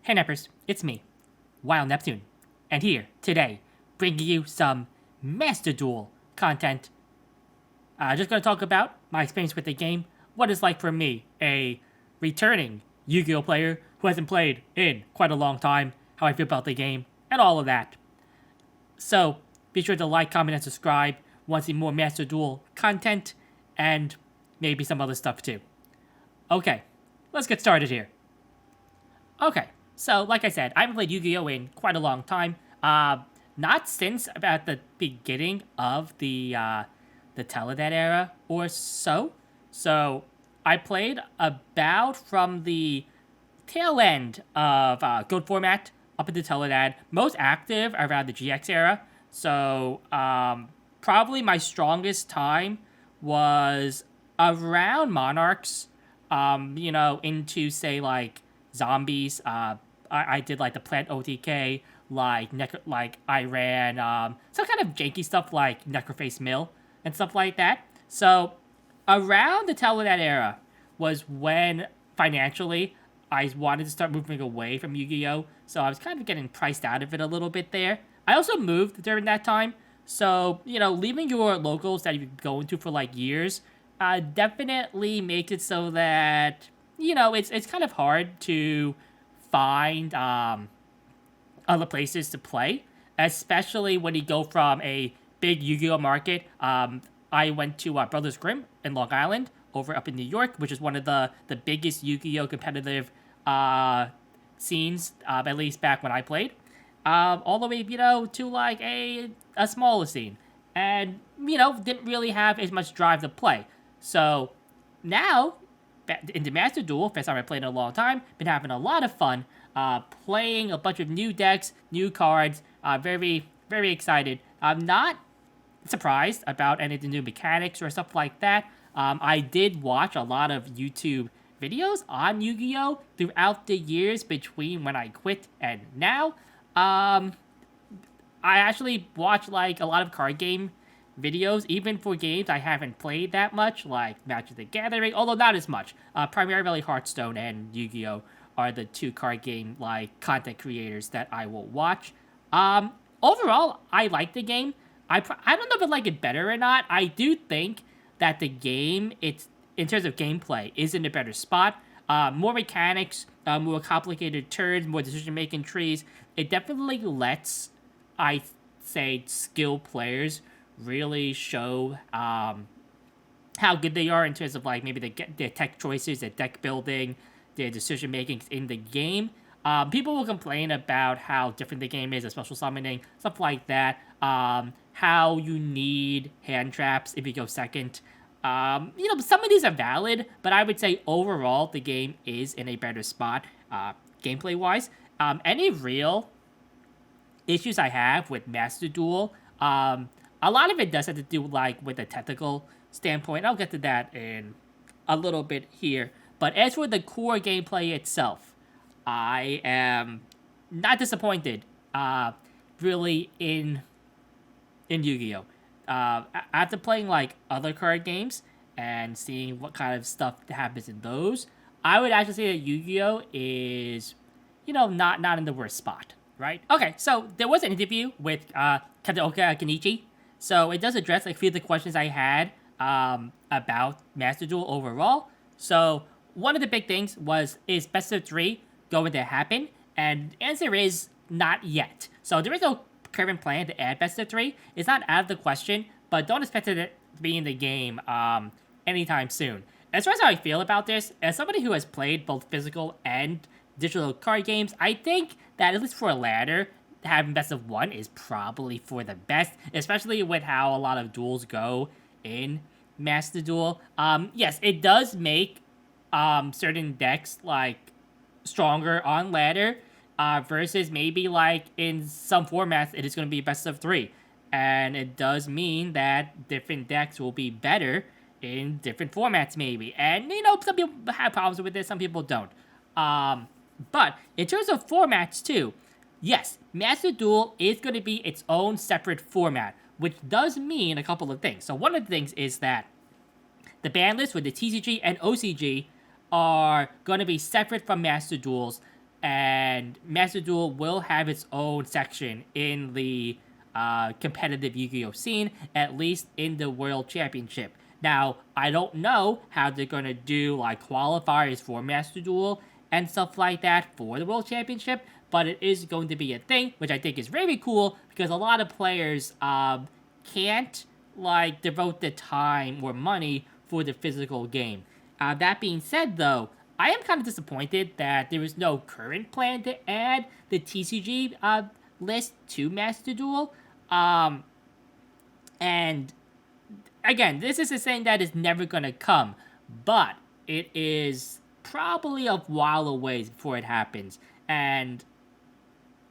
Hey Neppers, it's me, Wild Neptune, and here, today, bringing you some Master Duel content. Just gonna talk about my experience with the game, what it's like for me, a returning Yu-Gi-Oh player who hasn't played in quite a long time, how I feel about the game, and all of that. So, be sure to like, comment, and subscribe, want to see more Master Duel content, and maybe some other stuff too. Okay, let's get started here. Okay, so like I said, I haven't played Yu-Gi-Oh in quite a long time. Not since about the beginning of the Teledad era or so. So I played about from the tail end of Gold format up into Teledad, most active around the GX era. So probably my strongest time was around Monarchs, into say like zombies. I did like the plant OTK, like I ran some kind of janky stuff like Necroface Mill and stuff like that. So around the Teledad era was when financially I wanted to start moving away from Yu-Gi-Oh! So I was kind of getting priced out of it a little bit there. I also moved during that time. So, leaving your locals that you've been going to for like years definitely makes it so that, it's kind of hard to find other places to play, especially when you go from a big Yu-Gi-Oh market. I went to Brothers Grimm in Long Island, over up in New York, which is one of the biggest Yu-Gi-Oh competitive scenes, at least back when I played. All the way, to like a smaller scene, and didn't really have as much drive to play. So now into Master Duel, first time I played in a long time, been having a lot of fun playing a bunch of new decks, new cards. Very, very excited. I'm not surprised about any of the new mechanics or stuff like that. I did watch a lot of YouTube videos on Yu-Gi-Oh! Throughout the years between when I quit and now. I actually watch like a lot of card game videos, even for games I haven't played that much, like Magic the Gathering, although not as much. Primarily Hearthstone and Yu-Gi-Oh! Are the two card game like content creators that I will watch. Overall, I like the game. I don't know if I like it better or not. I do think that the game, it's in terms of gameplay, is in a better spot. More mechanics, more complicated turns, more decision-making trees. It definitely lets, I say, skilled players really show how good they are in terms of like maybe their tech choices, their deck building, their decision making in the game. People will complain about how different the game is, special summoning, stuff like that. How you need hand traps if you go second. Some of these are valid, but I would say overall the game is in a better spot, gameplay wise. Any real issues I have with Master Duel, a lot of it does have to do like with the technical standpoint. I'll get to that in a little bit here. But as for the core gameplay itself, I am not disappointed, really, in Yu-Gi-Oh! After playing like other card games and seeing what kind of stuff happens in those, I would actually say that Yu-Gi-Oh! Is, not in the worst spot, right? Okay, so there was an interview with Kataoka Kenichi, so it does address like a few of the questions I had about Master Duel overall. So one of the big things was, is best of 3 going to happen? And the answer is not yet. So there is no current plan to add best of 3. It's not out of the question, but don't expect it to be in the game anytime soon. As far as how I feel about this, as somebody who has played both physical and digital card games, I think that at least for a ladder, having best of 1 is probably for the best, especially with how a lot of duels go in Master Duel. Yes, it does make certain decks like stronger on ladder, versus maybe like in some formats it is going to be best of 3, and it does mean that different decks will be better in different formats maybe, and some people have problems with this, some people don't. But in terms of formats too, yes, Master Duel is going to be its own separate format, which does mean a couple of things. So one of the things is that the ban lists with the TCG and OCG are going to be separate from Master Duels, and Master Duel will have its own section in the competitive Yu-Gi-Oh scene, at least in the World Championship. Now, I don't know how they're going to do like qualifiers for Master Duel and stuff like that for the World Championship, but it is going to be a thing, which I think is very cool because a lot of players can't like devote the time or money for the physical game. That being said, though, I am kind of disappointed that there is no current plan to add the TCG list to Master Duel. And again, this is a thing that is never going to come, but it is probably a while away before it happens. And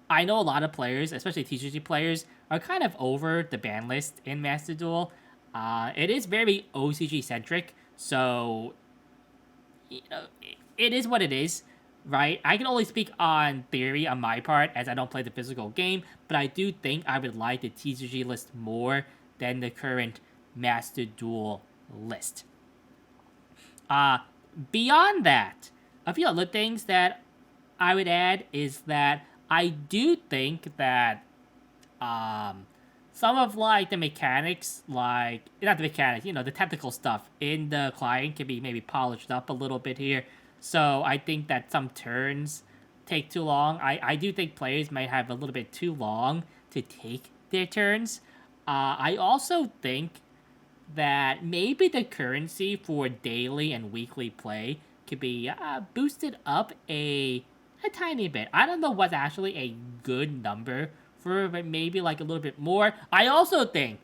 I know a lot of players, especially TCG players, are kind of over the ban list in Master Duel. It is very OCG centric, so you know, it is what it is, right? I can only speak on theory on my part as I don't play the physical game, but I do think I would like the TCG list more than the current Master Duel list. Beyond that, a few other things that I would add is that I do think that some of like the mechanics, like not the mechanics, the technical stuff in the client can be maybe polished up a little bit here. So I think that some turns take too long. I do think players might have a little bit too long to take their turns. I also think that maybe the currency for daily and weekly play could be boosted up a tiny bit. I don't know what's actually a good number for, but maybe like a little bit more. I also think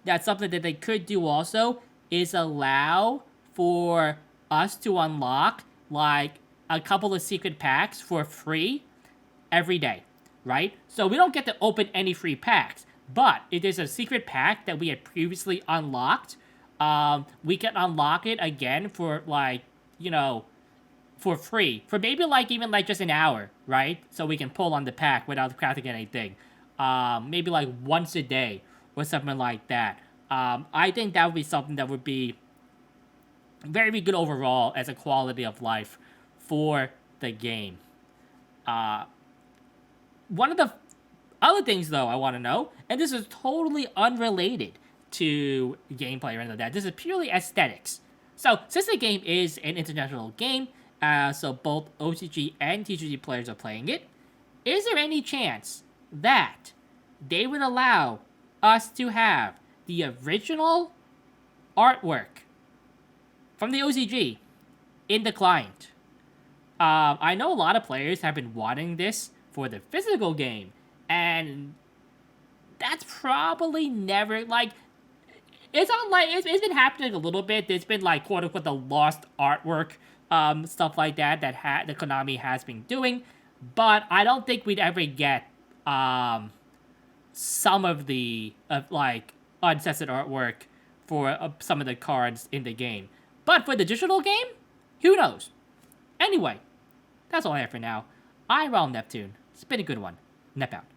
that something that they could do also is allow for us to unlock like a couple of secret packs for free every day, right? So we don't get to open any free packs, but if there's a secret pack that we had previously unlocked, we can unlock it again for like, for free. For maybe like even like just an hour, right? So we can pull on the pack without crafting anything. Maybe like once a day or something like that. I think that would be something that would be very good overall as a quality of life for the game. One of the other things, though, I want to know, and this is totally unrelated to gameplay or anything like that. This is purely aesthetics. So, since the game is an international game, so both OCG and TCG players are playing it, is there any chance that they would allow us to have the original artwork from the OCG in the client? I know a lot of players have been wanting this for the physical game, and that's probably never, like, it's not like, it's been happening a little bit. There's been, like, quote-unquote, the lost artwork, stuff like that that Konami has been doing, but I don't think we'd ever get, some of the, like, uncensored artwork for some of the cards in the game. But for the digital game, who knows? Anyway, that's all I have for now. I'm Realm Neptune. It's been a good one. Nep out.